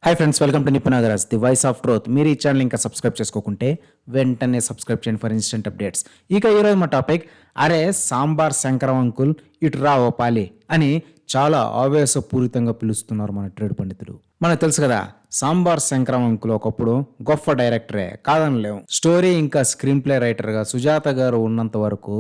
Hi friends, welcome to నిపుణగరాజ్ the voice of truth. మీరు ఈ ఛానల్ ఇంకా సబ్స్క్రైబ్ చేసుకోకుంటే వెంటనే సబ్స్క్రైబ్ చేయండి ఫర్ ఇన్స్టెంట్ అప్డేట్స్. ఇక ఈరోజు మా టాపిక్, అరే సాంబార్ శంకరం అంకుల్ ఇటు రా ఓ పాలి అని చాలా ఆవేశపూరితంగా పిలుస్తున్నారు మన ట్రేడ్ పండితులు. మనకు తెలుసు కదా, సాంబార్ శంకరం అంకుల్ ఒకప్పుడు గొప్ప డైరెక్టరే, కాదనలేము. స్టోరీ ఇంకా స్క్రీన్ ప్లే రైటర్గా సుజాత గారు ఉన్నంత వరకు,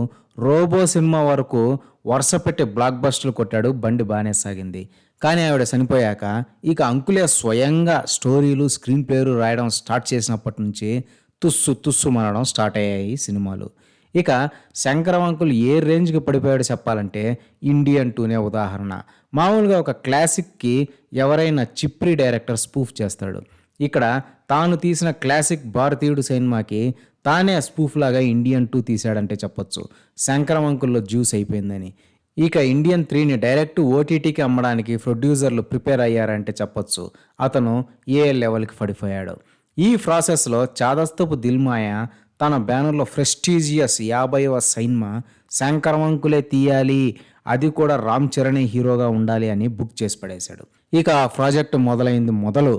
రోబో సినిమా వరకు వరుస పెట్టి బ్లాక్ బస్టర్లు కొట్టాడు. బండి బాగానే సాగింది. కానీ ఆవిడ చనిపోయాక ఇక అంకులే స్వయంగా స్టోరీలు స్క్రీన్ ప్లేలు రాయడం స్టార్ట్ చేసినప్పటి నుంచి తుస్సు తుస్సు మనడం స్టార్ట్ అయ్యాయి సినిమాలు. ఇక శంకరం అంకుల్ ఏ రేంజ్కి పడిపోయాడో చెప్పాలంటే ఇండియన్ 2నే ఉదాహరణ. మామూలుగా ఒక క్లాసిక్కి ఎవరైనా చిప్రీ డైరెక్టర్ స్పూఫ్ చేస్తాడు. ఇక్కడ తాను తీసిన క్లాసిక్ భారతీయుడు సినిమాకి తానే స్పూఫ్ లాగా ఇండియన్ 2 తీశాడంటే చెప్పొచ్చు శంకరం అంకుల్లో జ్యూస్ అయిపోయిందని. ఇక ఇండియన్ 3ని డైరెక్ట్ ఓటీటీకి అమ్మడానికి ప్రొడ్యూసర్లు ప్రిపేర్ అయ్యారంటే చెప్పొచ్చు అతను ఏ లెవెల్కి పడిపోయాడు. ఈ ప్రాసెస్లో చాదస్తపు దిల్మాయ తన బ్యానర్లో ప్రెస్టీజియస్ 50వ సినిమా శంకరం అంకులే తీయాలి, అది కూడా రామ్ చరణ్ హీరోగా ఉండాలి అని బుక్ చేసి పడేశాడు. ఇక ఆ ప్రాజెక్ట్ మొదలు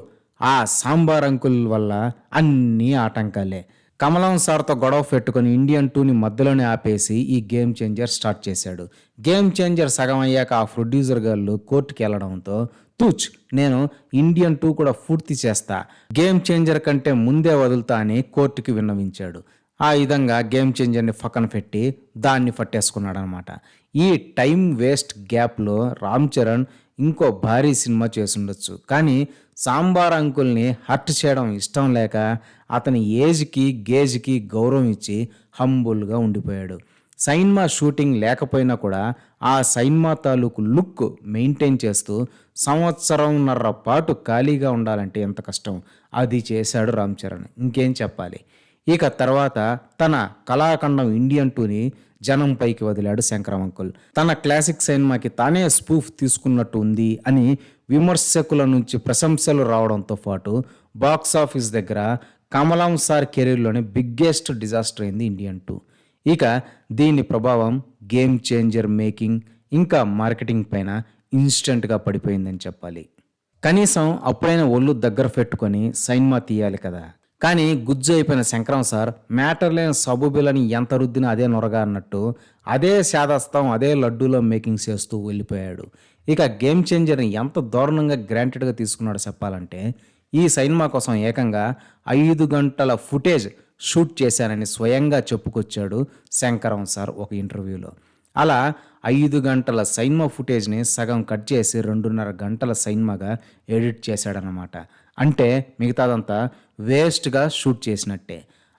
ఆ సాంబార్ అంకుల్ వల్ల అన్నీ ఆటంకాలే. కమలం సార్తో గొడవ పెట్టుకుని ఇండియన్ 2ని మధ్యలోనే ఆపేసి ఈ గేమ్ చేంజర్ స్టార్ట్ చేశాడు. గేమ్ చేంజర్ సగం అయ్యాక ఆ ప్రొడ్యూసర్ గారు కోర్టుకి వెళ్ళడంతో నేను ఇండియన్ 2 కూడా పూర్తి చేస్తా, గేమ్ చేంజర్ కంటే ముందే వదులుతా అని కోర్టుకి విన్నవించాడు. ఆ విధంగా గేమ్ చేంజర్ని పక్కన పెట్టి దాన్ని పట్టేసుకున్నాడు అనమాట. ఈ టైం వేస్ట్ గ్యాప్లో రామ్ చరణ్ ఇంకో భారీ సినిమా చేసుండొచ్చు, కానీ సాంబార్ అంకుల్ని హర్ట్ చేయడం ఇష్టం లేక అతని ఏజ్కి గేజ్కి గౌరవం ఇచ్చి హంబుల్గా ఉండిపోయాడు. సినిమా షూటింగ్ లేకపోయినా కూడా ఆ సినిమా తాలూకు లుక్ మెయింటైన్ చేస్తూ సంవత్సరంన్నర పాటు ఖాళీగా ఉండాలంటే ఎంత కష్టం, అది చేశాడు రామ్ చరణ్. ఇంకేం చెప్పాలి. ఇక తర్వాత తన కళాఖండం ఇండియన్ 2ని జనం పైకి వదిలాడు శంకరం అంకుల్. తన క్లాసిక్ సినిమాకి తానే స్పూఫ్ తీసుకున్నట్టు ఉంది అని విమర్శకుల నుంచి ప్రశంసలు రావడంతో పాటు బాక్స్ ఆఫీస్ దగ్గర కమలం సార్ కెరీర్లోనే బిగ్గెస్ట్ డిజాస్టర్ అయింది ఇండియన్ 2. ఇక దీని ప్రభావం గేమ్ చేంజర్ మేకింగ్ ఇంకా మార్కెటింగ్ పైన ఇన్స్టెంట్గా పడిపోయిందని చెప్పాలి. కనీసం అప్పుడైనా ఒళ్ళు దగ్గర పెట్టుకొని సినిమా తీయాలి కదా. కానీ గుజ్జు అయిపోయిన శంకరం సార్ మ్యాటర్ లేని సబుబిలని ఎంత రుద్దినా అదే నొరగా అన్నట్టు అదే శాదస్తం అదే లడ్డూలో మేకింగ్ చేస్తూ వెళ్ళిపోయాడు. ఇక గేమ్ చేంజర్ని ఎంత దారుణంగా గ్రాంటెడ్గా తీసుకున్నాడో చెప్పాలంటే, ఈ సినిమా కోసం ఏకంగా 5 గంటల ఫుటేజ్ షూట్ చేశానని స్వయంగా చెప్పుకొచ్చాడు శంకరం సార్ ఒక ఇంటర్వ్యూలో. అలా 5 గంటల సినిమా ఫుటేజ్ని సగం కట్ చేసి 2.5 గంటల సినిమాగా ఎడిట్ చేశాడనమాట. అంటే మిగతాదంతా వేస్ట్గా షూట్ చేసినట్టే.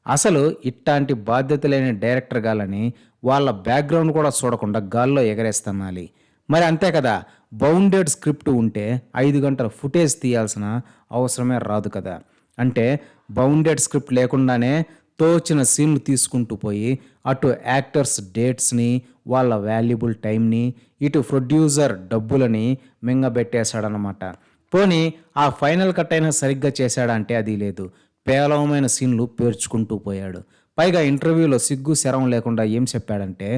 అసలు ఇట్లాంటి బాధ్యత లేని డైరెక్టర్ గాలని వాళ్ళ బ్యాక్గ్రౌండ్ కూడా చూడకుండా గాల్లో ఎగరేస్తన్నాలి. మరి అంతే కదా, బౌండెడ్ స్క్రిప్ట్ ఉంటే 5 గంటల ఫుటేజ్ తీయాల్సిన అవసరమే రాదు కదా. అంటే బౌండెడ్ స్క్రిప్ట్ లేకుండానే తోచిన సీన్లు తీసుకుంటూ పోయి అటు యాక్టర్స్ డేట్స్ని, వాళ్ళ వాల్యుబుల్ టైంని, ఇటు ప్రొడ్యూసర్ డబ్బులని మింగబెట్టేశాడనమాట. పోనీ ఆ ఫైనల్ కట్ అయినా సరిగ్గా చేశాడంటే అది లేదు. పేలవమైన సీన్లు పేర్చుకుంటూ పోయాడు. పైగా ఇంటర్వ్యూలో సిగ్గు శరం లేకుండా ఏం చెప్పాడంటే,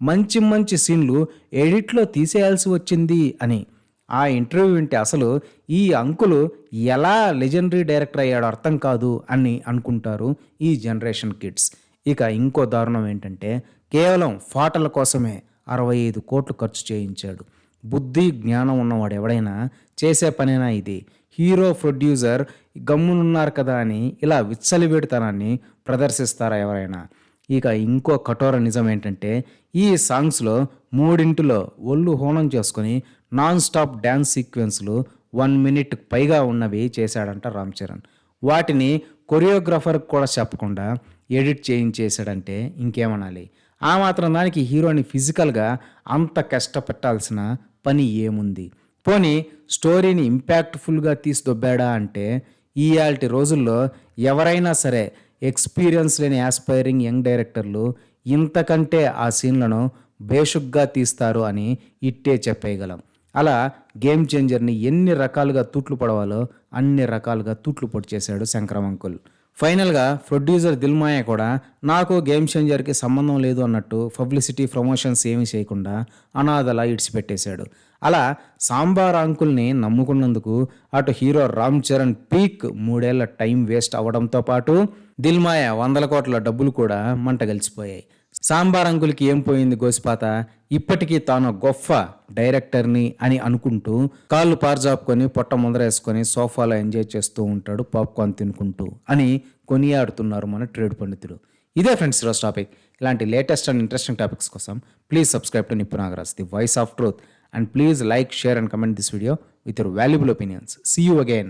మంచి మంచి సీన్లు ఎడిట్లో తీసేయాల్సి వచ్చింది అని. ఆ ఇంటర్వ్యూ వింటే అసలు ఈ అంకులు ఎలా లెజెండరీ డైరెక్టర్ అయ్యాడో అర్థం కాదు అని అనుకుంటారు ఈ జనరేషన్ కిడ్స్. ఇక ఇంకో దారుణం ఏంటంటే, కేవలం పాటల కోసమే 65 కోట్లు ఖర్చు చేయించాడు. బుద్ధి జ్ఞానం ఉన్నవాడు ఎవడైనా చేసే పనేనా ఇది? హీరో ప్రొడ్యూసర్ గమ్మునున్నారు కదా అని ఇలా విచ్చలివేడితనాన్ని ప్రదర్శిస్తారా ఎవరైనా? ఇక ఇంకో కఠోర నిజం ఏంటంటే, ఈ సాంగ్స్లో 3 ఒళ్ళు హోనం చేసుకొని నాన్ స్టాప్ డ్యాన్స్ సీక్వెన్స్లు 1 మినిట్ పైగా ఉన్నవి చేశాడంట రామ్ చరణ్. వాటిని కొరియోగ్రాఫర్కి కూడా చెప్పకుండా ఎడిట్ చేయించేశాడంటే ఇంకేమనాలి? ఆ మాత్రం దానికి హీరోని ఫిజికల్గా అంత కష్టపెట్టాల్సిన పని ఏముంది? పోనీ స్టోరీని ఇంపాక్ట్ఫుల్గా తీసి దొబ్బాడా అంటే, ఇయాల్టి రోజుల్లో ఎవరైనా సరే ఎక్స్పీరియన్స్ లేని యాస్పైరింగ్ యంగ్ డైరెక్టర్లు ఇంతకంటే ఆ సీన్లను బేషుగ్గా తీస్తారు అని ఇట్టే చెప్పేయగలం. అలా గేమ్ చేంజర్ని ఎన్ని రకాలుగా తూట్లు పడవాలో అన్ని రకాలుగా తూట్లు పొడిచేశాడు శంకరం అంకుల్. ఫైనల్గా ప్రొడ్యూసర్ దిల్మాయ కూడా నాకు గేమ్ చేంజర్కి సంబంధం లేదు అన్నట్టు పబ్లిసిటీ ప్రమోషన్స్ ఏమీ చేయకుండా అనాథలా ఇడిచిపెట్టేశాడు. అలా సాంబార్ అంకుల్ని నమ్ముకున్నందుకు అటు హీరో రామ్ చరణ్ పీక్ 3 ఏళ్ల టైం వేస్ట్ అవ్వడంతో పాటు దిల్మాయ 100 కోట్ల డబ్బులు కూడా మంట కలిసిపోయాయి. సాంబార్ అంకుల్కి ఏం పోయింది గోసిపాత, ఇప్పటికీ తాను గొప్ప డైరెక్టర్ని అని అనుకుంటూ కాళ్ళు పార్జాపుకొని పొట్ట ముందరేసుకొని సోఫాలో ఎంజాయ్ చేస్తూ ఉంటాడు పాప్కార్న్ తినుకుంటూ అని కొనియాడుతున్నారు మన ట్రేడ్ పండితులు. ఇదే ఫ్రెండ్స్ ఈరోజు టాపిక్. ఇలాంటి లేటెస్ట్ అండ్ ఇంట్రెస్టింగ్ టాపిక్స్ కోసం ప్లీజ్ సబ్స్క్రైబ్ టు నిప్పు Nagaraj, the voice of truth, and please like, share and comment this video with your valuable opinions. See you again.